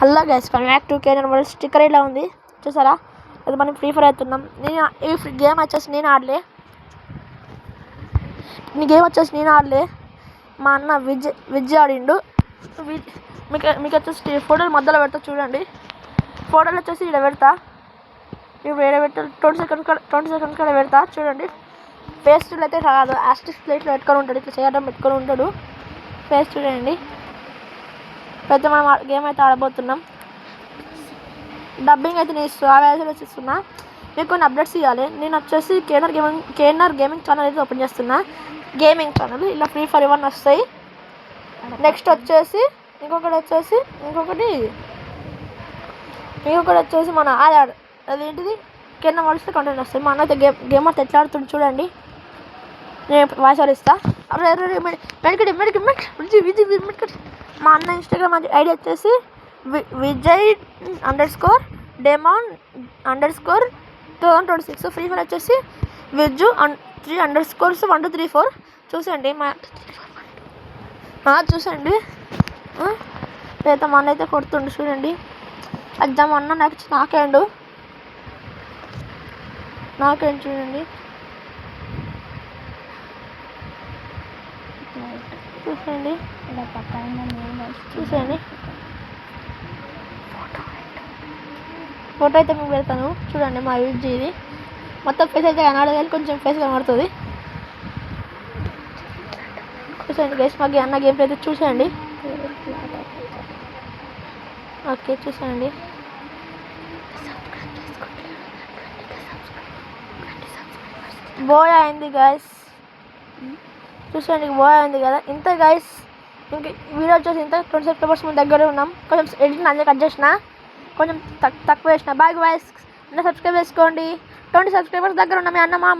Hello guys, come back to కేనర్ world. Sticker ఇలా ఉంది చూసారా? అది మనం ఫ్రీ ఫైర్ అవుతున్నాం. నేను ఈ గేమ్ వచ్చేసి నేను ఆడలే, మా అన్న విజ్ ఆడిండు. మీకు వచ్చేసి ఫోటోలు మధ్యలో పెడతా చూడండి. ఫోటోలు వచ్చేసి ఇక్కడ పెడతా, వేరే పెట్ట 20 సెకండ్స్ కూడా పెడతా చూడండి. ఫేస్ టూల్ అయితే కాదు, ఆస్టిక్ ప్లేట్లో పెట్టుకొని ఉంటాడు, ఇట్లా చేయడం పెట్టుకొని ఉంటాడు. ఫేస్ చూడండి. పెద్ద మనం గేమ్ అయితే ఆడబోతున్నాం. డబ్బింగ్ అయితే నేను ఇస్తున్నా. మీకు కొన్ని అప్డేట్స్ ఇవ్వాలి. నేను వచ్చేసి కేఎన్ఆర్ గేమింగ్ ఛానల్ అయితే ఓపెన్ చేస్తున్నా. గేమింగ్ ఛానల్ ఇలా ఫ్రీ ఫైర్ ఇవన్నీ వస్తాయి. నెక్స్ట్ వచ్చేసి ఇంకొకటి వచ్చేసి మన ఆడాడు అదేంటిది కేఎన్ఆర్ వరల్డ్ కంటెంట్ వస్తాయి. మా అన్న అయితే గేమ్ అయితే ఎట్లా ఆడుతుంది చూడండి. నేను వాయిస్ ఓవర్ ఇస్తా. మా అన్న ఇన్స్టాగ్రామ్ ఐడి వచ్చేసి Vijay_Demon_2026. ఫ్రీ ఫైర్ వచ్చేసి విజ్జు 3_1234. చూసండి చూసండి. లేదా మా అన్న అయితే కొడుతుండు చూడండి. ఎగ్జామ్ అన్న నాకేండు చూడండి. చూసేయండి ఫోటో అయితే మీకు పెడతాను చూడండి. మా విజ్ ఇది మొత్తం ఫేస్ అయితే కనబడదు కానీ కొంచెం ఫేస్ కనబడుతుంది. చూసేయండి గైస్, మాకు అన్న గేమ్ అయితే చూసేయండి. ఓకే చూసేయండి. బోయ్ అయింది గైస్, చూసేయండి. బోయ్ అయింది కదా. ఇంత గైస్, ఇంక వీడియో వచ్చేసి ఇంత 20 సెప్టెంబర్స్ మన దగ్గర ఉన్నాం. కొంచెం ఎడిటింగ్ అన్నీ కట్ చేసిన, కొంచెం తక్కువ వేసిన. బాయ్ గైస్, అన్న సబ్స్క్రైబ్ చేసుకోండి. 20 సబ్స్క్రైబర్స్ దగ్గర ఉన్నాం. అన్న మా